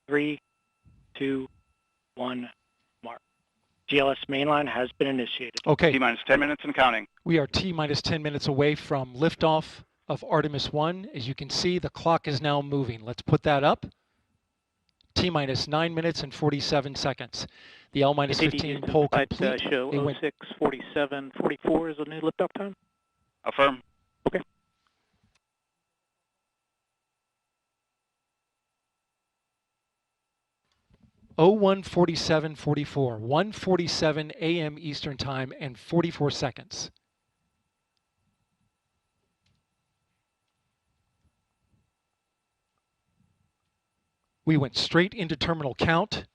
3, 2, 1, mark. GLS mainline has been initiated. Okay. T-minus 10 minutes and counting. We are T-minus 10 minutes away from liftoff of Artemis 1. As you can see, the clock is now moving. Let's put that up. T-minus 9 minutes and 47 seconds. The L-minus 15 poll complete. Show 06:47:44 is the new liftoff time. Affirm. Okay. Oh, 1:47:44, 1:47 a.m. Eastern Time and 44 seconds. We went straight into terminal count.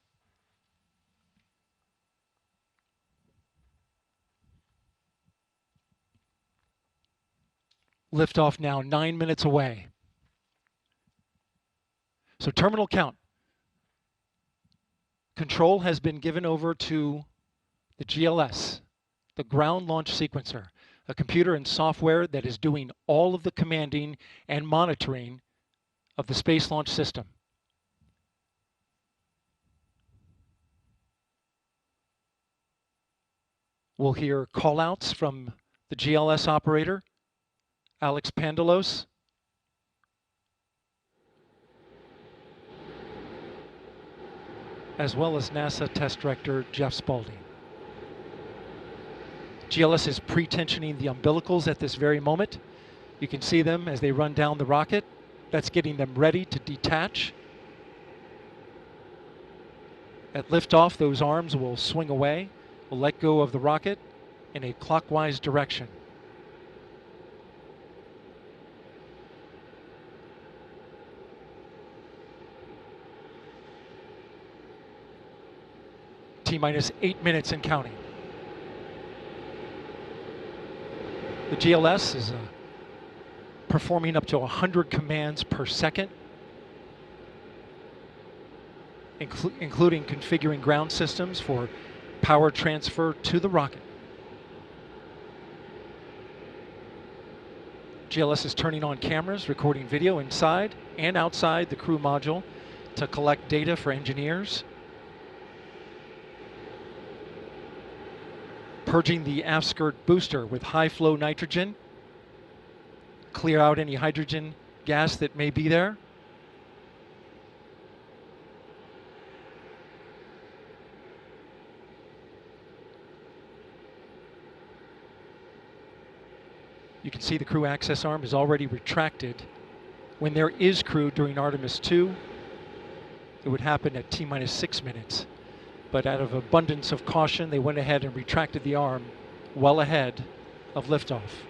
Liftoff now 9 minutes away. So terminal count. Control has been given over to the GLS, the ground launch sequencer, a computer and software that is doing all of the commanding and monitoring of the Space Launch System. We'll hear call-outs from the GLS operator, Alex Pandalos. As well as NASA Test Director Jeff Spaulding. GLS is pre-tensioning the umbilicals at this very moment. You can see them as they run down the rocket. That's getting them ready to detach. At liftoff, those arms will swing away. We'll let go of the rocket in a clockwise direction. T-minus 8 minutes and counting. The GLS is performing up to 100 commands per second, including configuring ground systems for power transfer to the rocket. GLS is turning on cameras, recording video inside and outside the crew module to collect data for engineers. Purging the aft skirt booster with high flow nitrogen. Clear out any hydrogen gas that may be there. You can see the crew access arm is already retracted. When there is crew during Artemis 2, it would happen at T-minus 6 minutes. But out of abundance of caution, they went ahead and retracted the arm well ahead of liftoff.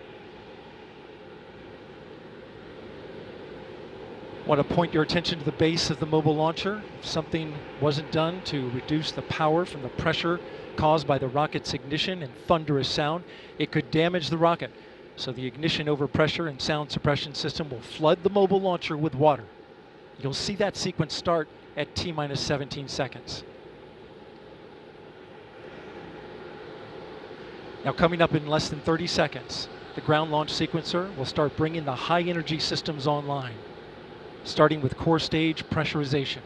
Want to point your attention to the base of the mobile launcher. If something wasn't done to reduce the power from the pressure caused by the rocket's ignition and thunderous sound, it could damage the rocket. So the ignition overpressure and sound suppression system will flood the mobile launcher with water. You'll see that sequence start at T-minus 17 seconds. Now coming up in less than 30 seconds, the ground launch sequencer will start bringing the high energy systems online, starting with core stage pressurization.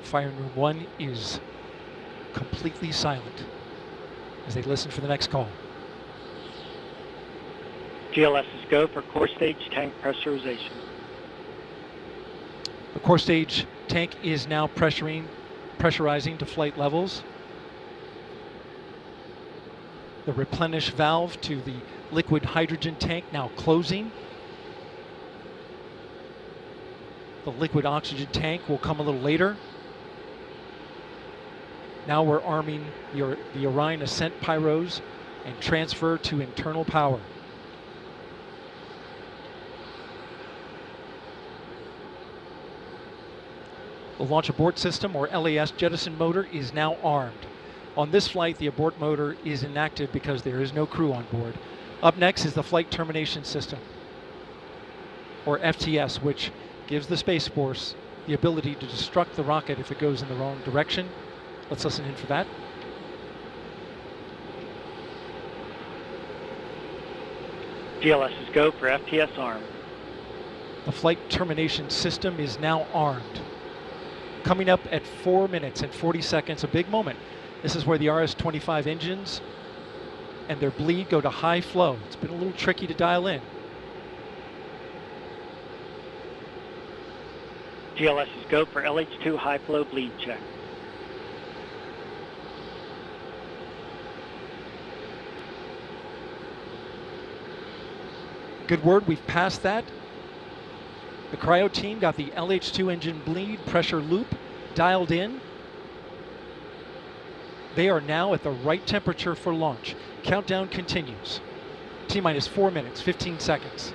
Firing room 1 is completely silent as they listen for the next call. GLS is go for core stage tank pressurization. The core stage tank is now pressurizing to flight levels. The replenish valve to the liquid hydrogen tank now closing. The liquid oxygen tank will come a little later. Now we're arming the Orion ascent pyros and transfer to internal power. The launch abort system, or LAS jettison motor, is now armed. On this flight, the abort motor is inactive because there is no crew on board. Up next is the flight termination system, or FTS, which gives the Space Force the ability to destruct the rocket if it goes in the wrong direction. Let's listen in for that. GLS is go for FTS arm. The flight termination system is now armed. Coming up at 4 minutes and 40 seconds, a big moment. This is where the RS-25 engines and their bleed go to high flow. It's been a little tricky to dial in. GLS is go for LH2 high flow bleed check. Good word, we've passed that. The cryo team got the LH2 engine bleed pressure loop dialed in. They are now at the right temperature for launch. Countdown continues. T-minus 4 minutes, 15 seconds.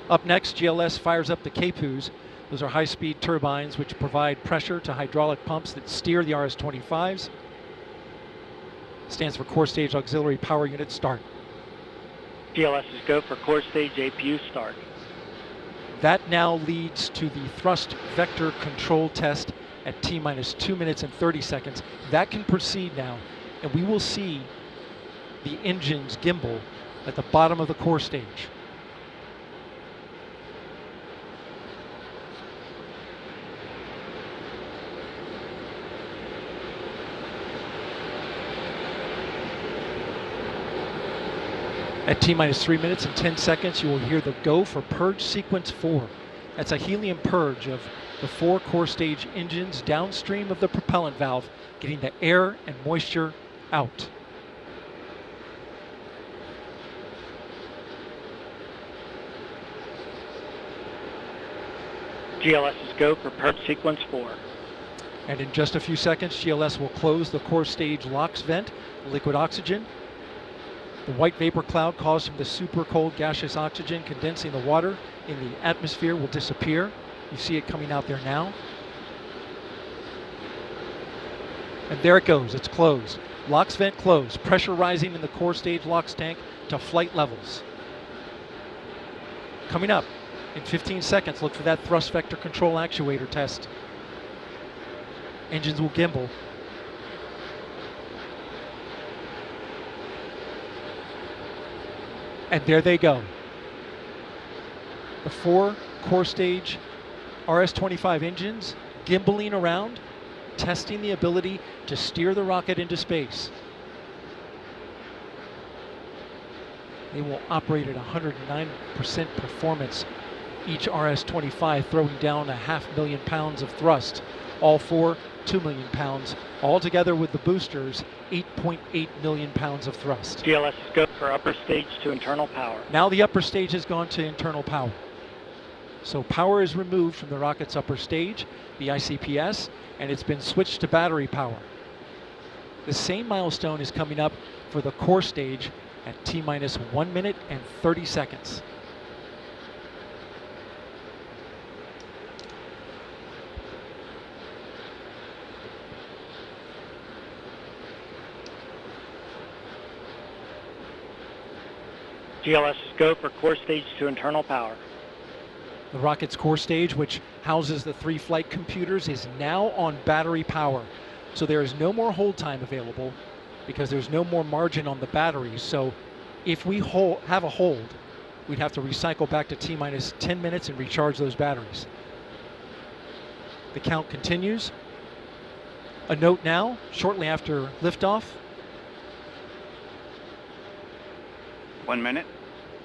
Up next, GLS fires up the CAPUs. Those are high-speed turbines which provide pressure to hydraulic pumps that steer the RS-25s. Stands for Core Stage Auxiliary Power Unit Start. GLS is go for core stage APU start. That now leads to the thrust vector control test at T-minus 2 minutes and 30 seconds. That can proceed now, and we will see the engines gimbal at the bottom of the core stage. At T-minus 3 minutes and 10 seconds, you will hear the go for purge sequence 4. That's a helium purge of the 4 core stage engines downstream of the propellant valve, getting the air and moisture out. GLS is go for purge sequence 4. And in just a few seconds, GLS will close the core stage LOX vent, liquid oxygen. The white vapor cloud caused from the super cold gaseous oxygen condensing the water in the atmosphere will disappear. You see it coming out there now. And there it goes, it's closed. LOX vent closed, pressure rising in the core stage LOX tank to flight levels. Coming up in 15 seconds, look for that thrust vector control actuator test. Engines will gimbal. And there they go. The 4 core stage RS-25 engines gimbaling around, testing the ability to steer the rocket into space. They will operate at 109% performance. Each RS-25 throwing down 500,000 pounds of thrust. All 4, 2 million pounds. All together with the boosters, 8.8 million pounds of thrust. GLS is go for upper stage to internal power. Now the upper stage has gone to internal power. So power is removed from the rocket's upper stage, the ICPS, and it's been switched to battery power. The same milestone is coming up for the core stage at T-minus 1 minute and 30 seconds. GLS is go for core stage to internal power. The rocket's core stage, which houses the 3 flight computers, is now on battery power. So there is no more hold time available because there's no more margin on the batteries. So if we have a hold, we'd have to recycle back to T-minus 10 minutes and recharge those batteries. The count continues. A note now, shortly after liftoff. 1 minute.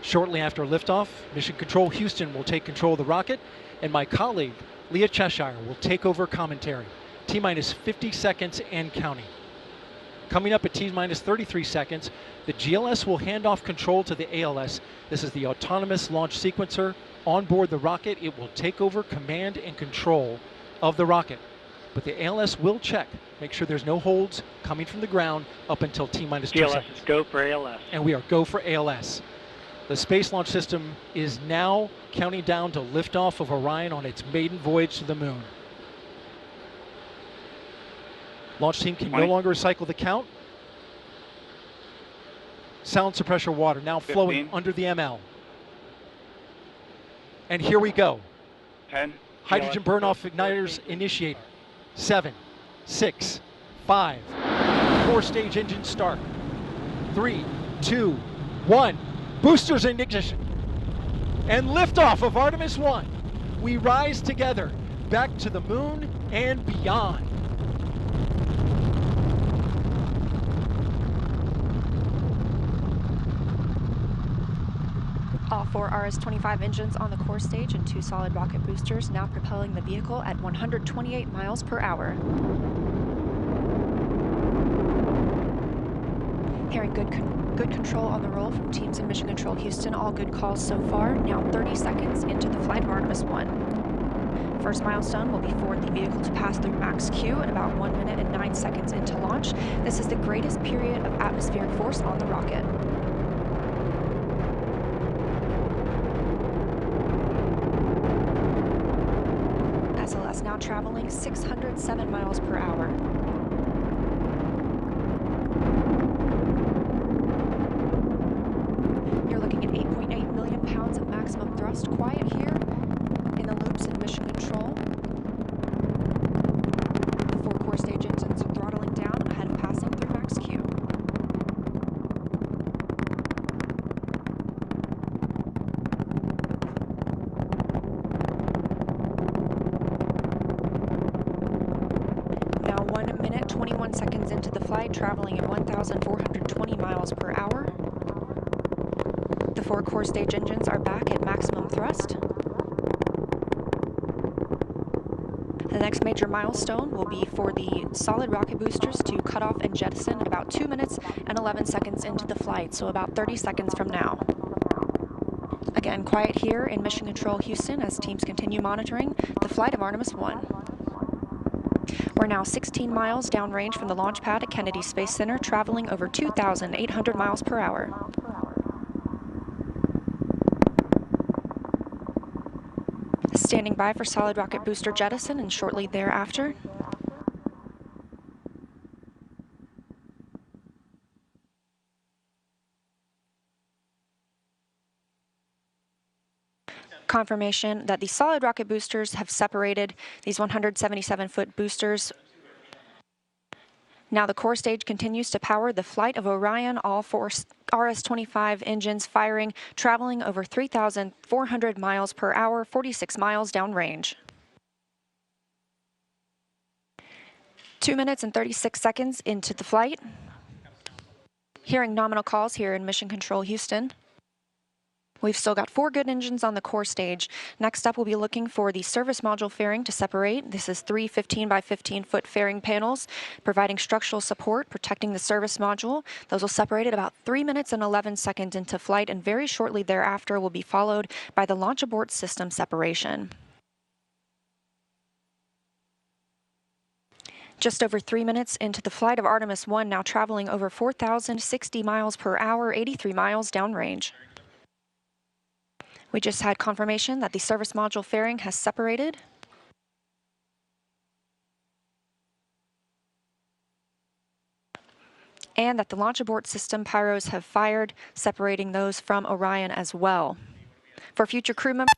Shortly after liftoff, Mission Control Houston will take control of the rocket, and my colleague, Leah Cheshire, will take over commentary. T-minus 50 seconds and counting. Coming up at T-minus 33 seconds, the GLS will hand off control to the ALS. This is the autonomous launch sequencer. On board the rocket, it will take over command and control of the rocket. But the ALS will check, make sure there's no holds coming from the ground up until T-minus 2 seconds. GLS is go for ALS. And we are go for ALS. The Space Launch System is now counting down to liftoff of Orion on its maiden voyage to the moon. Launch team can no longer recycle the count. Sound suppressor water now flowing under the ML. And here we go. 10. Hydrogen burn-off igniters initiated. 7, 6, 5. Core stage engine start. 3, 2, 1. Boosters in ignition. And liftoff of Artemis 1. We rise together back to the moon and beyond. All 4 RS-25 engines on the core stage and 2 solid rocket boosters now propelling the vehicle at 128 miles per hour. Hearing good control on the roll from teams in Mission Control Houston. All good calls so far. Now 30 seconds into the flight of Artemis 1. First milestone will be for the vehicle to pass through max Q at about 1 minute and 9 seconds into launch. This is the greatest period of atmospheric force on the rocket. SLS now traveling 607 miles per hour. You're looking at 8.8 million pounds of maximum thrust. Quiet here in the loops in Mission Control. The 4 core stage engines are throttling down ahead of passing through max Q. Now 1 minute, 21 seconds into the flight, traveling at 1,420 miles per hour. The 4 core stage engines are back at maximum thrust. The next major milestone will be for the solid rocket boosters to cut off and jettison at about 2 minutes and 11 seconds into the flight, so about 30 seconds from now. Again, quiet here in Mission Control Houston as teams continue monitoring the flight of Artemis 1. We're now 16 miles downrange from the launch pad at Kennedy Space Center, traveling over 2,800 miles per hour. Standing by for solid rocket booster jettison and shortly thereafter. Confirmation that the solid rocket boosters have separated these 177-foot boosters. Now the core stage continues to power the flight of Orion, all 4 RS-25 engines firing, traveling over 3,400 miles per hour, 46 miles downrange. 2 minutes and 36 seconds into the flight. Hearing nominal calls here in Mission Control Houston. We've still got 4 good engines on the core stage. Next up, we'll be looking for the service module fairing to separate. This is 3 15 by 15 foot fairing panels, providing structural support, protecting the service module. Those will separate at about 3 minutes and 11 seconds into flight, and very shortly thereafter will be followed by the launch abort system separation. Just over 3 minutes into the flight of Artemis 1, now traveling over 4,060 miles per hour, 83 miles downrange. We just had confirmation that the service module fairing has separated. And that the launch abort system pyros have fired, separating those from Orion as well. For future crew members,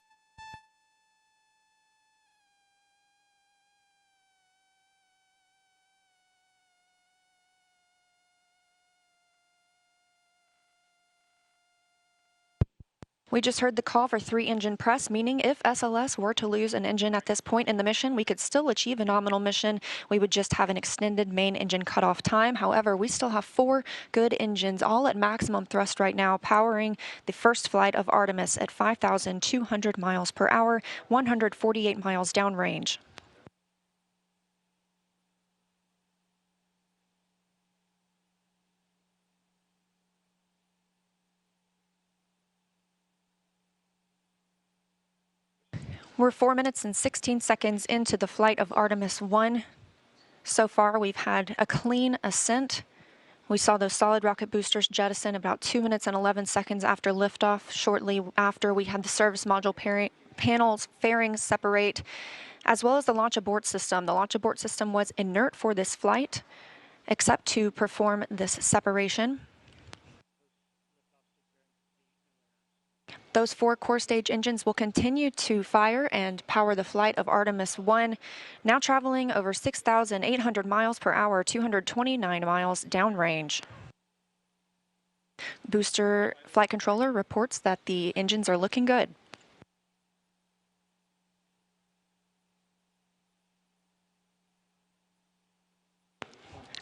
we just heard the call for 3-engine press, meaning if SLS were to lose an engine at this point in the mission, we could still achieve a nominal mission. We would just have an extended main engine cutoff time. However, we still have 4 good engines, all at maximum thrust right now, powering the first flight of Artemis at 5,200 miles per hour, 148 miles downrange. We're 4 minutes and 16 seconds into the flight of Artemis 1. So far, we've had a clean ascent. We saw those solid rocket boosters jettison about 2 minutes and 11 seconds after liftoff. Shortly after, we had the service module panels fairings separate, as well as the launch abort system. The launch abort system was inert for this flight, except to perform this separation. Those 4 core stage engines will continue to fire and power the flight of Artemis 1, now traveling over 6,800 miles per hour, 229 miles downrange. Booster flight controller reports that the engines are looking good.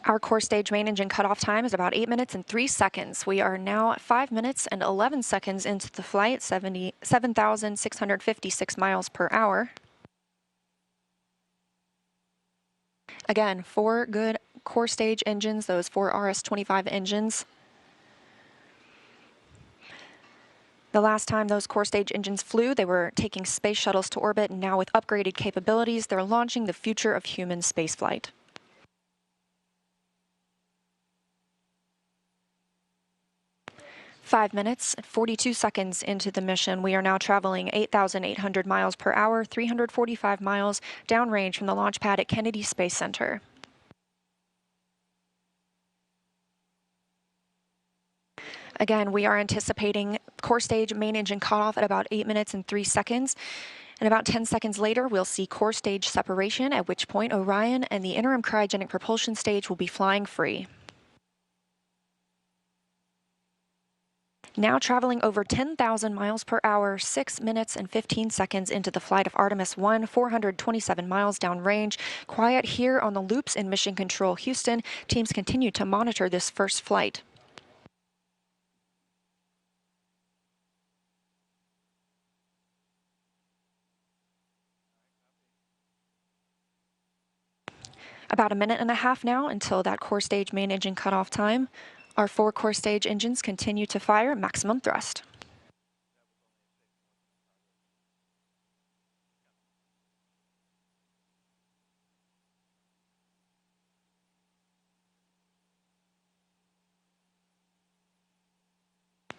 Our core stage main engine cutoff time is about 8 minutes and 3 seconds. We are now 5 minutes and 11 seconds into the flight, 7,656 miles per hour. Again, 4 good core stage engines, those 4 RS-25 engines. The last time those core stage engines flew, they were taking space shuttles to orbit, and now with upgraded capabilities, they're launching the future of human spaceflight. Five minutes, 42 seconds into the mission, we are now traveling 8,800 miles per hour, 345 miles downrange from the launch pad at Kennedy Space Center. Again, we are anticipating core stage main engine cutoff at about 8 minutes and 3 seconds. And about 10 seconds later, we'll see core stage separation, at which point Orion and the interim cryogenic propulsion stage will be flying free. Now traveling over 10,000 miles per hour, 6 minutes and 15 seconds into the flight of Artemis 1, 427 miles downrange. Quiet here on the loops in Mission Control Houston. Teams continue to monitor this first flight. About a minute and a half now until that core stage main engine cutoff time. Our 4 core stage engines continue to fire at maximum thrust.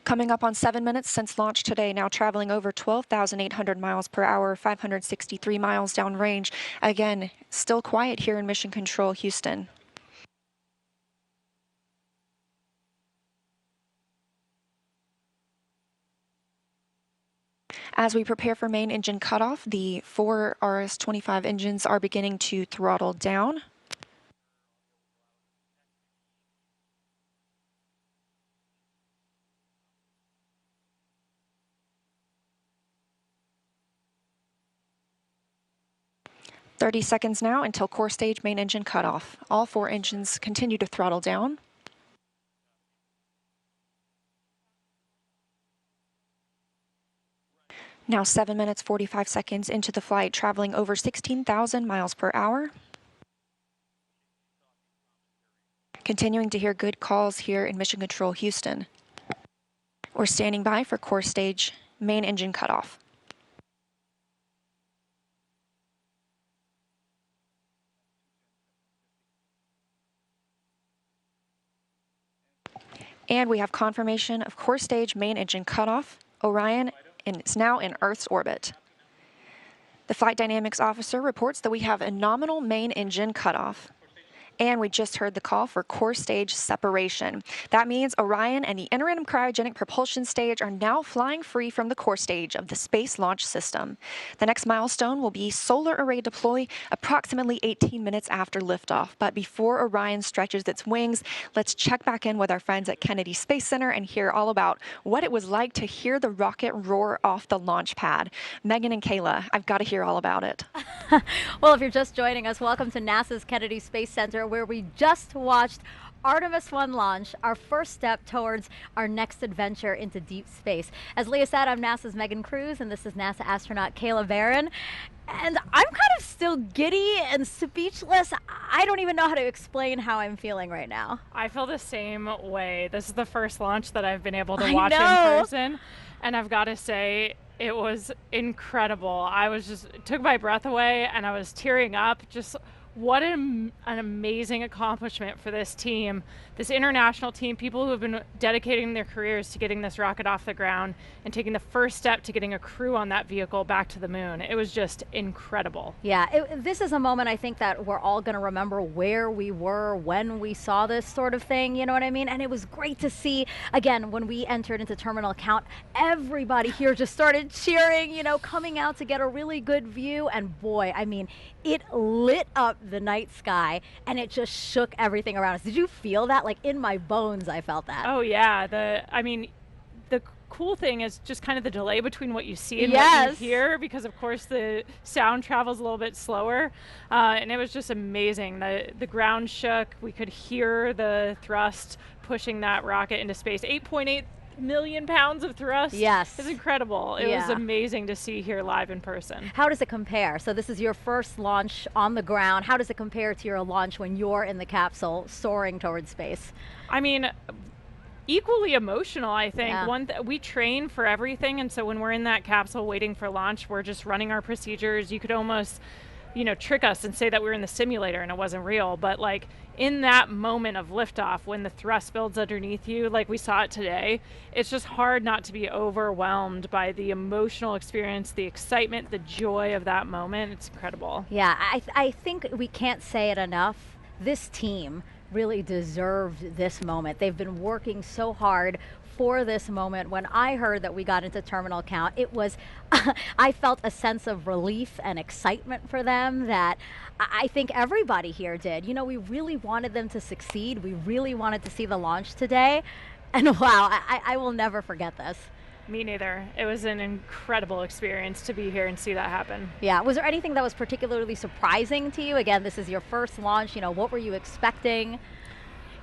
Coming up on 7 minutes since launch today, now traveling over 12,800 miles per hour, 563 miles downrange. Again, still quiet here in Mission Control Houston. As we prepare for main engine cutoff, the 4 RS-25 engines are beginning to throttle down. "30 seconds now until core stage main engine cutoff. All 4 engines continue to throttle down. Now 7 minutes, 45 seconds into the flight, traveling over 16,000 miles per hour. Continuing to hear good calls here in Mission Control Houston. We're standing by for core stage main engine cutoff. And we have confirmation of core stage main engine cutoff. Orion is now in Earth's orbit. The flight dynamics officer reports that we have a nominal main engine cutoff. And we just heard the call for core stage separation. That means Orion and the interim cryogenic propulsion stage are now flying free from the core stage of the Space Launch System. The next milestone will be solar array deploy approximately 18 minutes after liftoff. But before Orion stretches its wings, let's check back in with our friends at Kennedy Space Center and hear all about what it was like to hear the rocket roar off the launch pad. Megan and Kayla, I've got to hear all about it. Well, if you're just joining us, welcome to NASA's Kennedy Space Center, where we just watched Artemis 1 launch, our first step towards our next adventure into deep space. As Leah said, I'm NASA's Megan Cruz, and this is NASA astronaut Kayla Barron. And I'm kind of still giddy and speechless. I don't even know how to explain how I'm feeling right now. I feel the same way. This is the first launch that I've been able to watch in person, and I've got to say, it was incredible. It took my breath away, and I was tearing up. Just what an amazing accomplishment for this team, this international team, people who have been dedicating their careers to getting this rocket off the ground and taking the first step to getting a crew on that vehicle back to the moon. It was just incredible. Yeah, this is a moment I think that we're all going to remember where we were when we saw this sort of thing, you know what I mean? And it was great to see, again, when we entered into terminal count, everybody here just started cheering, you know, coming out to get a really good view. And boy, I mean, it lit up the night sky, and it just shook everything around us. Did you feel that? Like in my bones, I felt that. Oh yeah, the cool thing is just kind of the delay between what you see and what you hear, because of course the sound travels a little bit slower, and it was just amazing. The ground shook. We could hear the thrust pushing that rocket into space. 8.8 million pounds of thrust. Yes. It's incredible. It was amazing to see here live in person. How does it compare? So this is your first launch on the ground. How does it compare to your launch when you're in the capsule soaring towards space? I mean, equally emotional, I think. Yeah. We train for everything, and so when we're in that capsule waiting for launch, we're just running our procedures. You could almost, trick us and say that we were in the simulator and it wasn't real, but like in that moment of liftoff, when the thrust builds underneath you, like we saw it today, it's just hard not to be overwhelmed by the emotional experience, the excitement, the joy of that moment. It's incredible. Yeah, I think we can't say it enough. This team really deserved this moment. They've been working so hard for this moment. When I heard that we got into terminal count, it was, I felt a sense of relief and excitement for them that I think everybody here did. We really wanted them to succeed. We really wanted to see the launch today. And wow, I will never forget this. Me neither. It was an incredible experience to be here and see that happen. Yeah, was there anything that was particularly surprising to you? Again, this is your first launch, what were you expecting?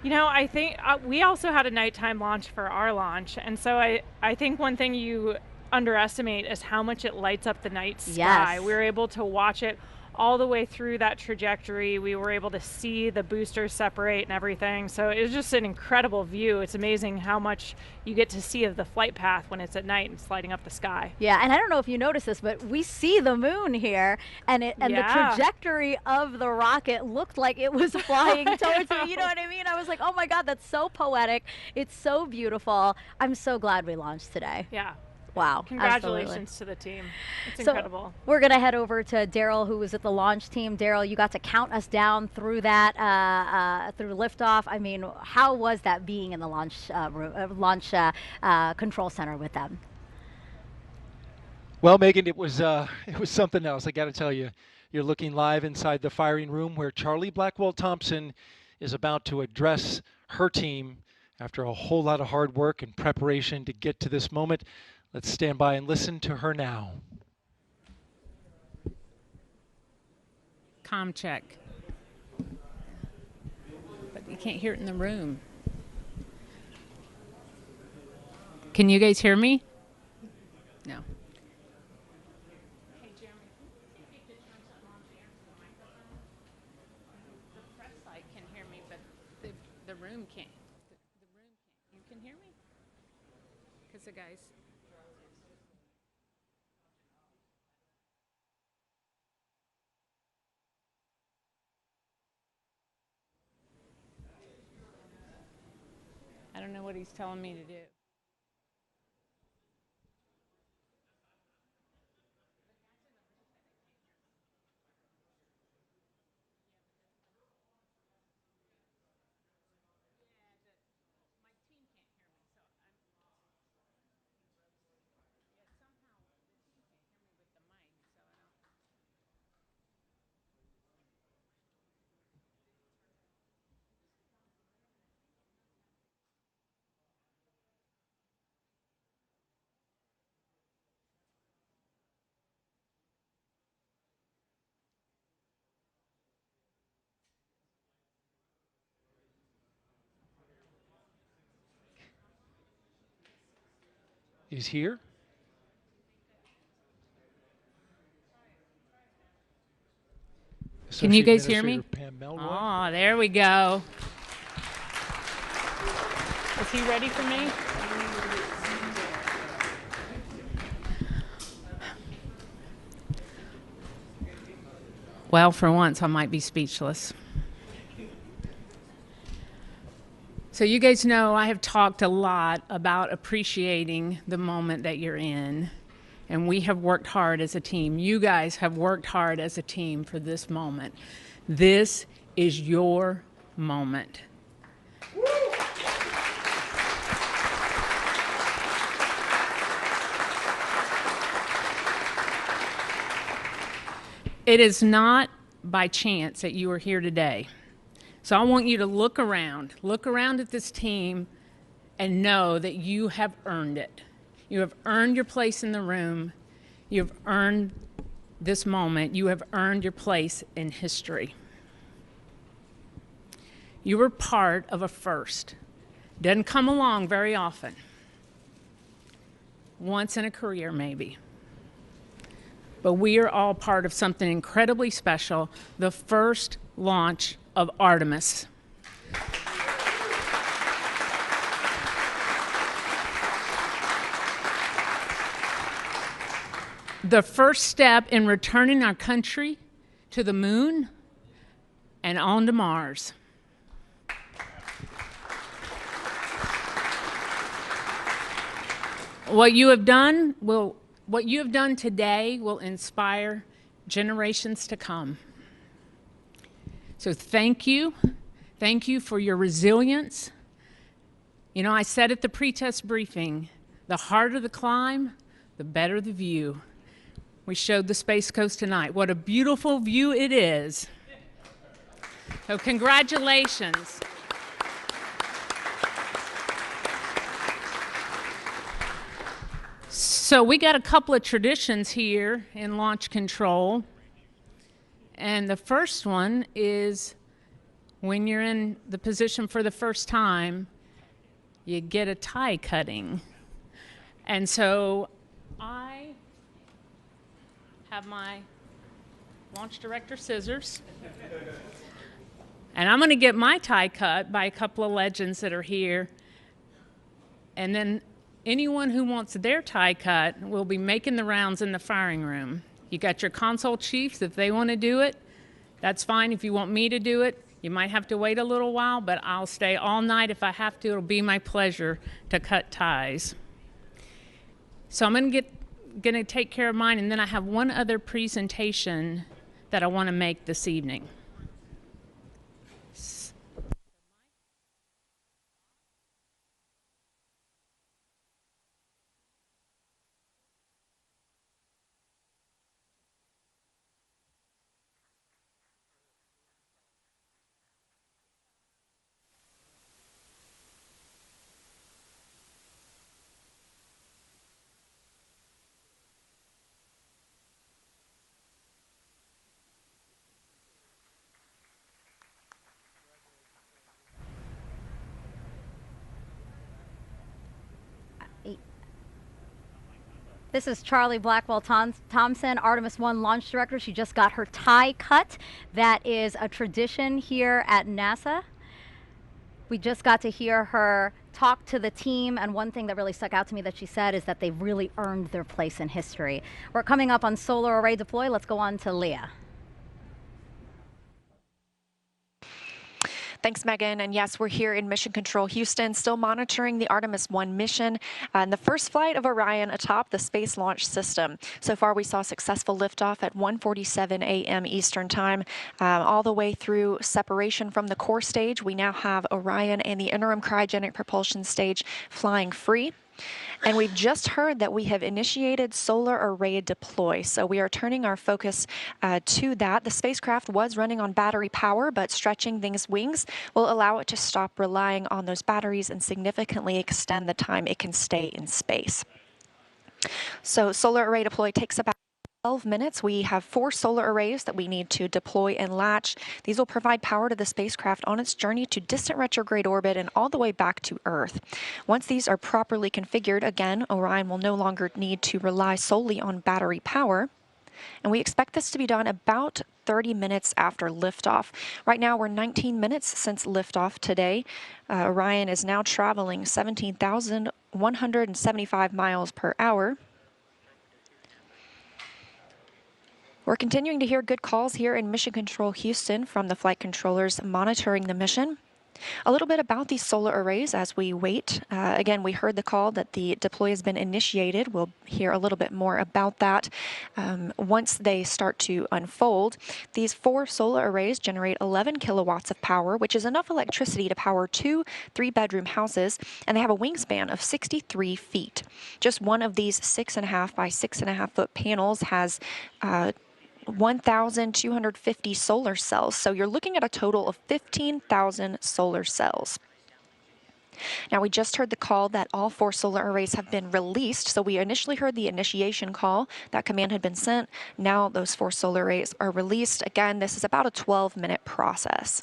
I think we also had a nighttime launch for our launch, and so I think one thing you underestimate is how much it lights up the night sky. Yes. We were able to watch it all the way through that trajectory. We were able to see the boosters separate and everything. So it was just an incredible view. It's amazing how much you get to see of the flight path when it's at night and it's lighting up the sky. Yeah, and I don't know if you noticed this, but we see the moon here, and the trajectory of the rocket looked like it was flying towards me. You know what I mean? I was like, oh my God, that's so poetic. It's so beautiful. I'm so glad we launched today. Yeah. Wow. Congratulations to the team. It's incredible. We're going to head over to Daryl, who was at the launch team. Daryl, you got to count us down through that, through liftoff. I mean, how was that being in the launch control center with them? Well, Megan, it was something else. I got to tell you, you're looking live inside the firing room where Charlie Blackwell-Thompson is about to address her team after a whole lot of hard work and preparation to get to this moment. Let's stand by and listen to her now. Comm check. But you can't hear it in the room. Can you guys hear me? No. Hey, Jeremy, see if you could turn something on the microphone? The press side can hear me, but the room can't. The room can't. You can hear me? Because the guys... I don't know what he's telling me to do. He's here. Can you guys hear me? Oh, there we go. Is he ready for me? Well, for once, I might be speechless. So you guys know I have talked a lot about appreciating the moment that you're in. And we have worked hard as a team. You guys have worked hard as a team for this moment. This is your moment. It is not by chance that you are here today. So I want you to look around at this team and know that you have earned it. You have earned your place in the room. You have earned this moment. You have earned your place in history. You were part of a first. Doesn't come along very often. Once in a career, maybe. But we are all part of something incredibly special, the first launch of Artemis. The first step in returning our country to the moon and on to Mars. What you have done today will inspire generations to come. So thank you. Thank you for your resilience. You know, I said at the pre-test briefing, the harder the climb, the better the view. We showed the Space Coast tonight. What a beautiful view it is. So congratulations. So we got a couple of traditions here in launch control. And the first one is when you're in the position for the first time, you get a tie cutting. And so I have my launch director scissors. And I'm going to get my tie cut by a couple of legends that are here. And then anyone who wants their tie cut will be making the rounds in the firing room. You got your console chiefs. If they want to do it, that's fine. If you want me to do it, you might have to wait a little while, but I'll stay all night if I have to. It'll be my pleasure to cut ties. So I'm going to take care of mine, and then I have one other presentation that I want to make this evening. This is Charlie Blackwell-Thompson, Artemis 1 launch director. She just got her tie cut. That is a tradition here at NASA. We just got to hear her talk to the team, and one thing that really stuck out to me that she said is that they've really earned their place in history. We're coming up on solar array deploy. Let's go on to Leah. Thanks, Megan. And yes, we're here in Mission Control Houston, still monitoring the Artemis 1 mission and the first flight of Orion atop the Space Launch System. So far, we saw successful liftoff at 1:47 a.m. Eastern Time, all the way through separation from the core stage. We now have Orion and the interim cryogenic propulsion stage flying free. And we've just heard that we have initiated solar array deploy. So we are turning our focus to that. The spacecraft was running on battery power, but stretching these wings will allow it to stop relying on those batteries and significantly extend the time it can stay in space. So solar array deploy takes about 12 minutes. We have 4 solar arrays that we need to deploy and latch. These will provide power to the spacecraft on its journey to distant retrograde orbit and all the way back to Earth. Once these are properly configured, again, Orion will no longer need to rely solely on battery power. And we expect this to be done about 30 minutes after liftoff. Right now, we're 19 minutes since liftoff today. Orion is now traveling 17,175 miles per hour. We're continuing to hear good calls here in Mission Control Houston from the flight controllers monitoring the mission. A little bit about these solar arrays as we wait. Again, we heard the call that the deploy has been initiated. We'll hear a little bit more about that once they start to unfold. These 4 solar arrays generate 11 kilowatts of power, which is enough electricity to power 2 3-bedroom houses, and they have a wingspan of 63 feet. Just one of these 6.5 by 6.5 foot panels has 1,250 solar cells. So you're looking at a total of 15,000 solar cells. Now, we just heard the call that all 4 solar arrays have been released. So we initially heard the initiation call. That command had been sent. Now those 4 solar arrays are released. Again, this is about a 12-minute process.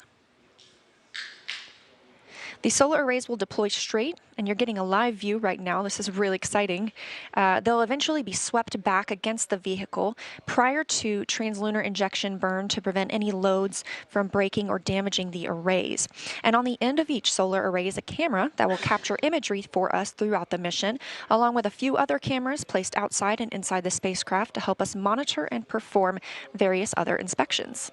The solar arrays will deploy straight, and you're getting a live view right now. This is really exciting. They'll eventually be swept back against the vehicle prior to translunar injection burn to prevent any loads from breaking or damaging the arrays. And on the end of each solar array is a camera that will capture imagery for us throughout the mission, along with a few other cameras placed outside and inside the spacecraft to help us monitor and perform various other inspections.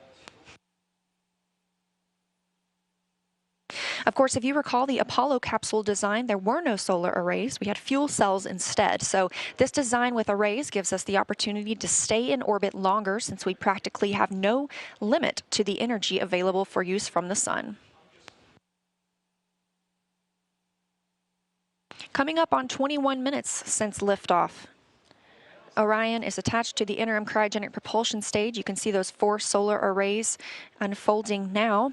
Of course, if you recall the Apollo capsule design, there were no solar arrays. We had fuel cells instead. So this design with arrays gives us the opportunity to stay in orbit longer since we practically have no limit to the energy available for use from the sun. Coming up on 21 minutes since liftoff. Orion is attached to the interim cryogenic propulsion stage. You can see those 4 solar arrays unfolding now.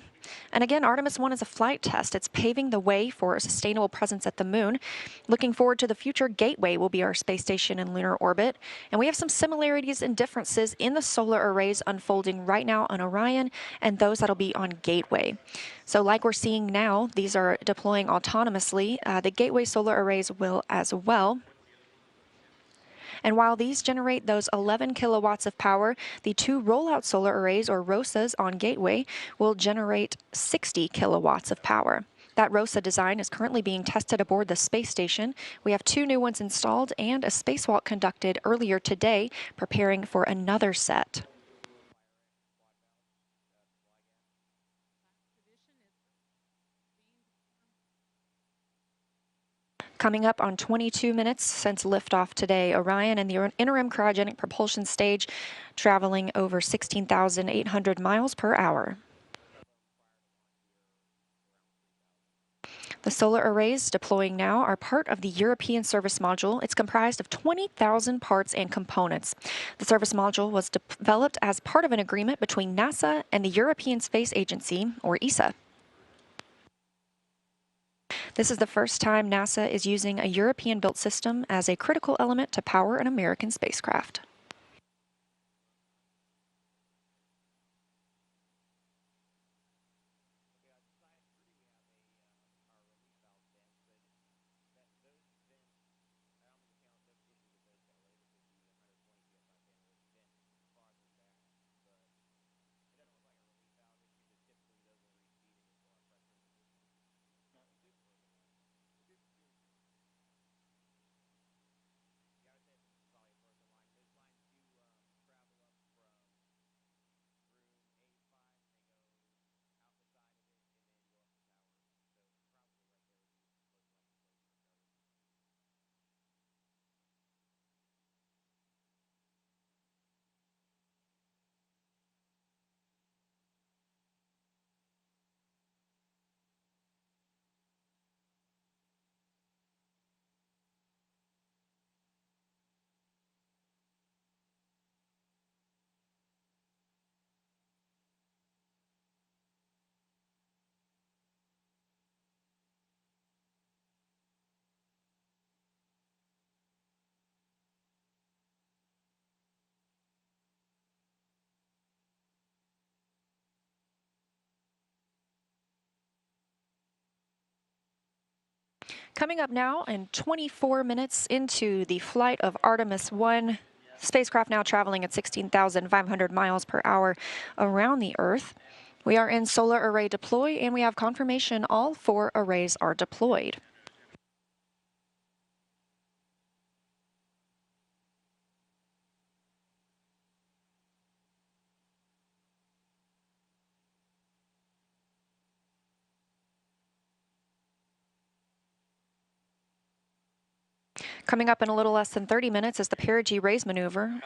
And again, Artemis 1 is a flight test. It's paving the way for a sustainable presence at the moon. Looking forward to the future, Gateway will be our space station in lunar orbit. And we have some similarities and differences in the solar arrays unfolding right now on Orion and those that'll be on Gateway. So like we're seeing now, these are deploying autonomously. The Gateway solar arrays will as well. And while these generate those 11 kilowatts of power, the 2 rollout solar arrays, or ROSAs, on Gateway will generate 60 kilowatts of power. That ROSA design is currently being tested aboard the space station. We have 2 new ones installed and a spacewalk conducted earlier today, preparing for another set. Coming up on 22 minutes since liftoff today, Orion and the interim cryogenic propulsion stage traveling over 16,800 miles per hour. The solar arrays deploying now are part of the European Service Module. It's comprised of 20,000 parts and components. The Service Module was developed as part of an agreement between NASA and the European Space Agency, or ESA. This is the first time NASA is using a European-built system as a critical element to power an American spacecraft. Coming up now, and 24 minutes into the flight of Artemis 1, spacecraft now traveling at 16,500 miles per hour around the Earth. We are in solar array deploy, and we have confirmation all 4 arrays are deployed. Coming up in a little less than 30 minutes is the perigee raise maneuver.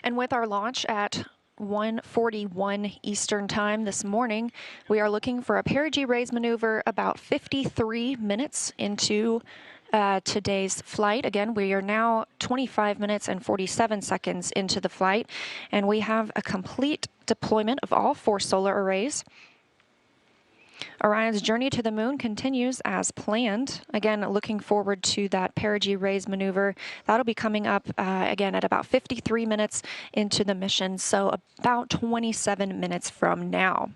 And with our launch at 1:41 Eastern Time this morning, we are looking for a perigee raise maneuver about 53 minutes into today's flight. Again, we are now 25 minutes and 47 seconds into the flight, and we have a complete deployment of all 4 solar arrays. Orion's journey to the moon continues as planned. Again, looking forward to that perigee raise maneuver. That'll be coming up again at about 53 minutes into the mission, so about 27 minutes from now.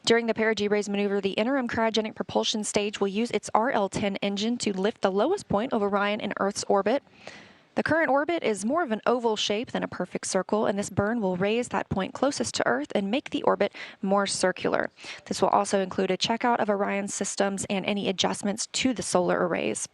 During the perigee raise maneuver, the interim cryogenic propulsion stage will use its RL-10 engine to lift the lowest point of Orion in Earth's orbit. The current orbit is more of an oval shape than a perfect circle, and this burn will raise that point closest to Earth and make the orbit more circular. This will also include a checkout of Orion's systems and any adjustments to the solar arrays.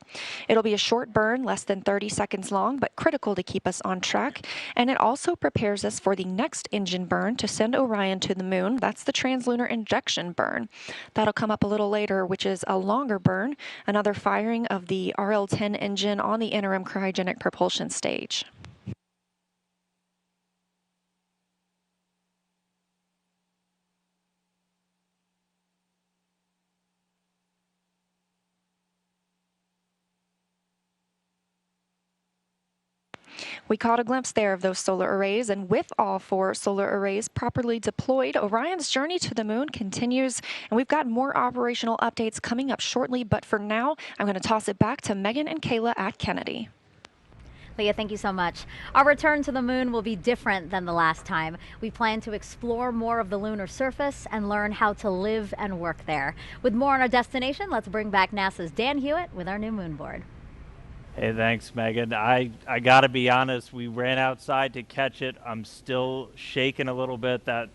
It'll be a short burn, less than 30 seconds long, but critical to keep us on track, and it also prepares us for the next engine burn to send Orion to the moon. That's the translunar injection burn. That'll come up a little later, which is a longer burn, another firing of the RL-10 engine on the interim cryogenic propulsion stage. We caught a glimpse there of those solar arrays, and with all 4 solar arrays properly deployed, Orion's journey to the moon continues, and we've got more operational updates coming up shortly, but for now, I'm going to toss it back to Megan and Kayla at Kennedy. Leah, thank you so much. Our return to the moon will be different than the last time. We plan to explore more of the lunar surface and learn how to live and work there. With more on our destination, let's bring back NASA's Dan Hewitt with our new moon board. Hey, thanks, Megan. I gotta be honest, we ran outside to catch it. I'm still shaking a little bit. That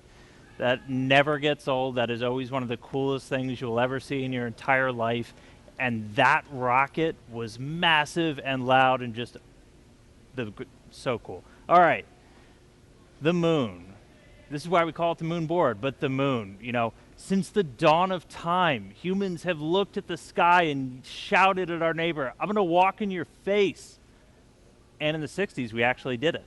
never gets old. That is always one of the coolest things you'll ever see in your entire life. And that rocket was massive and loud and just so cool. All right, the moon. This is why we call it the moon board, but the moon, you know, since the dawn of time, humans have looked at the sky and shouted at our neighbor, I'm gonna walk in your face. And in the 60s, we actually did it.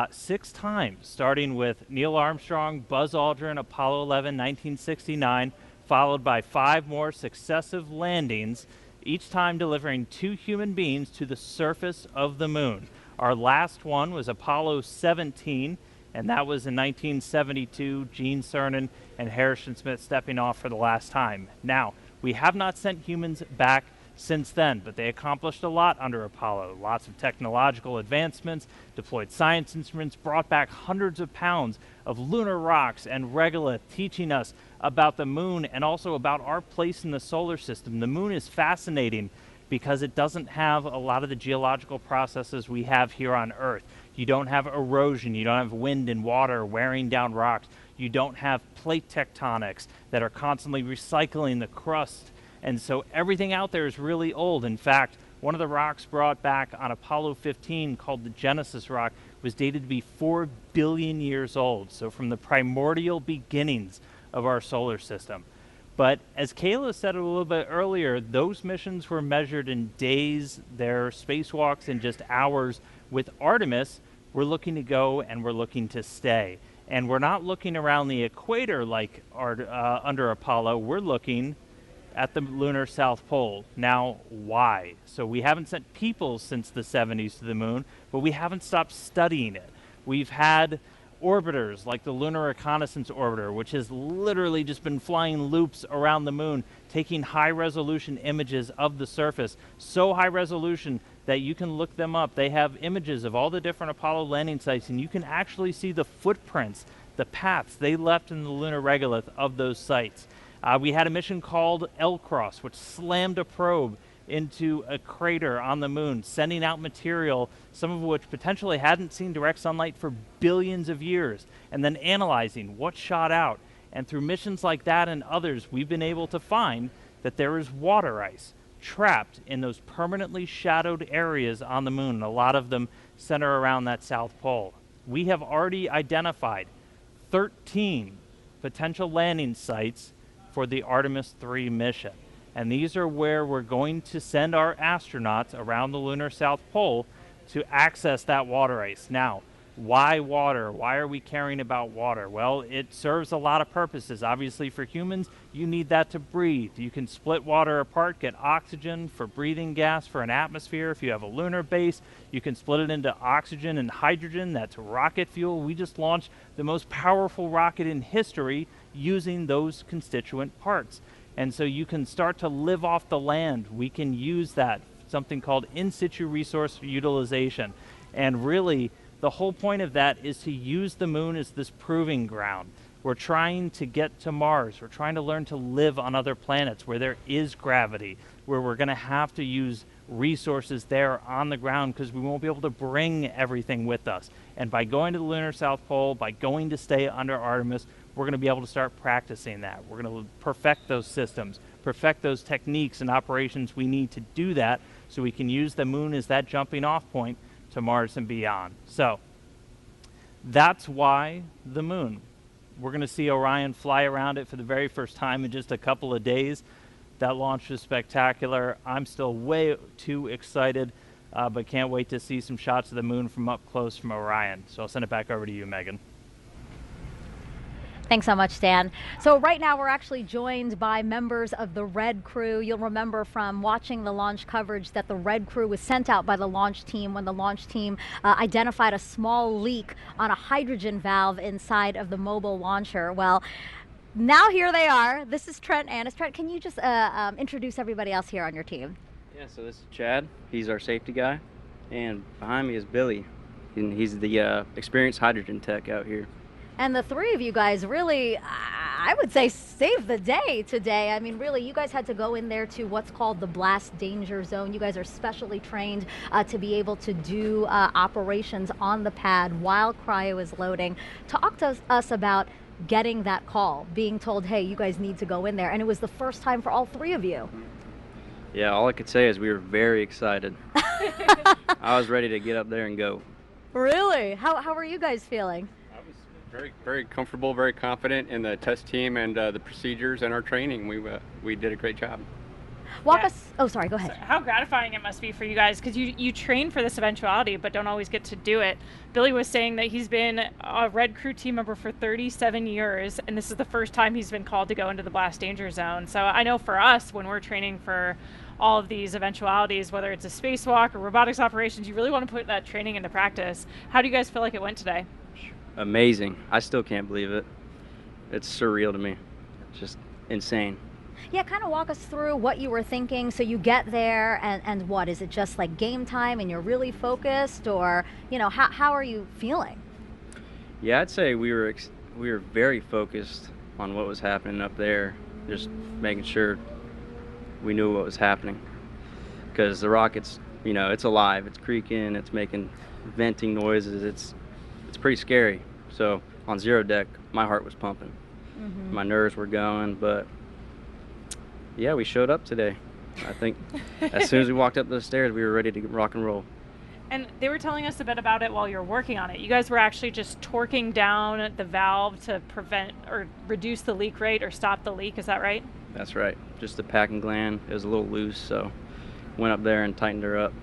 6 times, starting with Neil Armstrong, Buzz Aldrin, Apollo 11, 1969, followed by 5 more successive landings, each time delivering 2 human beings to the surface of the moon. Our last one was Apollo 17, and that was in 1972, Gene Cernan and Harrison Smith stepping off for the last time. Now, we have not sent humans back since then, but they accomplished a lot under Apollo. Lots of technological advancements, deployed science instruments, brought back hundreds of pounds of lunar rocks and regolith, teaching us about the moon and also about our place in the solar system. The moon is fascinating because it doesn't have a lot of the geological processes we have here on Earth. You don't have erosion, you don't have wind and water wearing down rocks, you don't have plate tectonics that are constantly recycling the crust, and so everything out there is really old. In fact, one of the rocks brought back on Apollo 15, called the Genesis rock, was dated to be 4 billion years old, so from the primordial beginnings of our solar system. But as Kayla said a little bit earlier, those missions were measured in days, their spacewalks in just hours. With Artemis, we're looking to go and we're looking to stay. And we're not looking around the equator like under Apollo, we're looking at the lunar South Pole. Now, why? So we haven't sent people since the 70s to the moon, but we haven't stopped studying it. We've had orbiters like the Lunar Reconnaissance Orbiter, which has literally just been flying loops around the moon, taking high-resolution images of the surface, so high resolution that you can look them up. They have images of all the different Apollo landing sites, and you can actually see the footprints, the paths they left in the lunar regolith of those sites. We had a mission called L-Cross, which slammed a probe into a crater on the moon, sending out material, some of which potentially hadn't seen direct sunlight for billions of years, and then analyzing what shot out. And through missions like that and others, we've been able to find that there is water ice trapped in those permanently shadowed areas on the moon. A lot of them center around that South Pole. We have already identified 13 potential landing sites for the Artemis 3 mission. And these are where we're going to send our astronauts around the lunar South Pole to access that water ice. Now, Why water? Why are we caring about water? Well, it serves a lot of purposes. Obviously, for humans, you need that to breathe. You can split water apart, get oxygen for breathing gas for an atmosphere. If you have a lunar base, you can split it into oxygen and hydrogen. That's rocket fuel. We just launched the most powerful rocket in history using those constituent parts. And so you can start to live off the land. We can use that, something called in situ resource utilization. And really, the whole point of that is to use the moon as this proving ground. We're trying to get to Mars. We're trying to learn to live on other planets where there is gravity, where we're going to have to use resources there on the ground because we won't be able to bring everything with us. And by going to the lunar South Pole, by going to stay under Artemis, we're going to be able to start practicing that. We're going to perfect those systems, perfect those techniques and operations we need to do that so we can use the moon as that jumping off point to Mars and beyond. So that's why the moon. We're going to see Orion fly around it for the very first time in just a couple of days. That launch was spectacular. I'm still way too excited, but can't wait to see some shots of the moon from up close from Orion. So I'll send it back over to you, Megan. Thanks so much, Dan. So right now we're actually joined by members of the Red Crew. You'll remember from watching the launch coverage that the Red Crew was sent out by the launch team when the launch team identified a small leak on a hydrogen valve inside of the mobile launcher. Well, now here they are. This is Trent Annis. Trent, can you just introduce everybody else here on your team? Yeah, so this is Chad. He's our safety guy. And behind me is Billy. And he's the experienced hydrogen tech out here. And the three of you guys really, I would say, saved the day today. I mean, really, you guys had to go in there to what's called the blast danger zone. You guys are specially trained to be able to do operations on the pad while cryo is loading. Talk to us about getting that call, being told, hey, you guys need to go in there. And it was the first time for all three of you. Yeah, all I could say is we were very excited. I was ready to get up there and go. Really? How are you guys feeling? Very comfortable, very confident in the test team and the procedures and our training. We did a great job. Walk us. Oh, sorry. Go ahead. So how gratifying it must be for you guys, because you train for this eventuality, but don't always get to do it. Billy was saying that he's been a Red Crew team member for 37 years, and this is the first time he's been called to go into the blast danger zone. So I know for us, when we're training for all of these eventualities, whether it's a spacewalk or robotics operations, you really want to put that training into practice. How do you guys feel like it went today? Amazing. I still can't believe it. It's surreal to me. It's just insane. Yeah, kind of walk us through what you were thinking. So you get there and what, is it just like game time and you're really focused, or, you know, how are you feeling? Yeah, I'd say we were very focused on what was happening up there, just making sure we knew what was happening. Because the rocket's, you know, it's alive, it's creaking, it's making venting noises, it's pretty scary. So on zero deck, my heart was pumping. Mm-hmm. My nerves were going, but yeah, we showed up today. I think as soon as we walked up the stairs, we were ready to rock and roll. And they were telling us a bit about it while you were working on it. You guys were actually just torquing down the valve to prevent or reduce the leak rate or stop the leak. Is that right? That's right. Just the packing gland. It was a little loose, so went up there and tightened her up.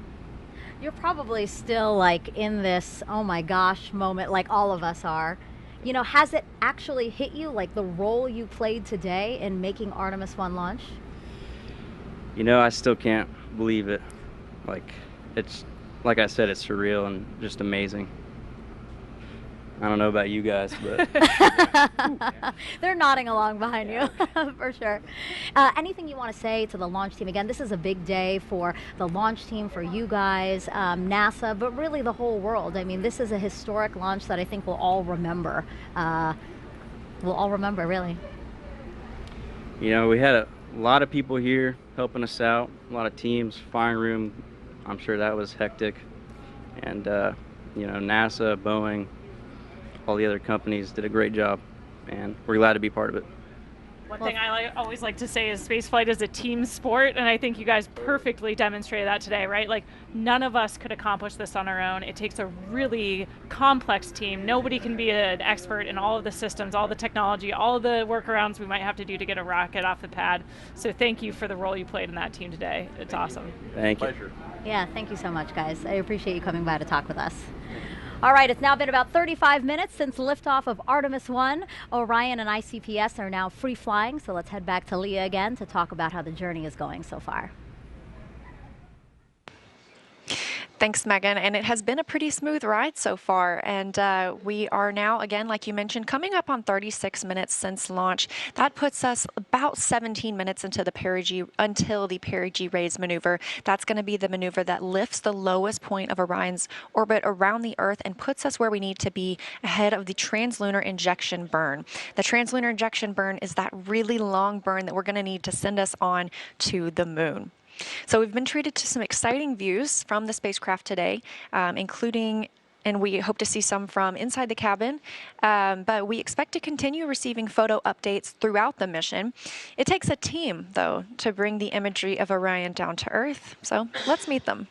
You're probably still like in this, oh my gosh moment, like all of us are. You know, has it actually hit you, like the role you played today in making Artemis 1 launch? You know, I still can't believe it. Like, it's, like I said, it's surreal and just amazing. I don't know about you guys, but they're nodding along behind you for sure. Anything you want to say to the launch team? Again, this is a big day for the launch team, for you guys, NASA, but really the whole world. I mean, this is a historic launch that I think we'll all remember. Really. You know, we had a lot of people here helping us out, a lot of teams, firing room. I'm sure that was hectic. And, you know, NASA, Boeing, all the other companies did a great job, and we're glad to be part of it. One thing I always like to say is spaceflight is a team sport, and I think you guys perfectly demonstrated that today, right? Like, none of us could accomplish this on our own. It takes a really complex team. Nobody can be an expert in all of the systems, all the technology, all of the workarounds we might have to do to get a rocket off the pad. So thank you for the role you played in that team today. It's awesome. Thank you. Yeah, thank you so much, guys. I appreciate you coming by to talk with us. All right, it's now been about 35 minutes since liftoff of Artemis 1. Orion and ICPS are now free flying, so let's head back to Leah again to talk about how the journey is going so far. Thanks, Megan. And it has been a pretty smooth ride so far. And we are now, again, like you mentioned, coming up on 36 minutes since launch. That puts us about 17 minutes into the until the perigee raise maneuver. That's going to be the maneuver that lifts the lowest point of Orion's orbit around the Earth and puts us where we need to be ahead of the translunar injection burn. The translunar injection burn is that really long burn that we're going to need to send us on to the moon. So we've been treated to some exciting views from the spacecraft today, including, and we hope to see some from inside the cabin, but we expect to continue receiving photo updates throughout the mission. It takes a team, though, to bring the imagery of Orion down to Earth, so let's meet them.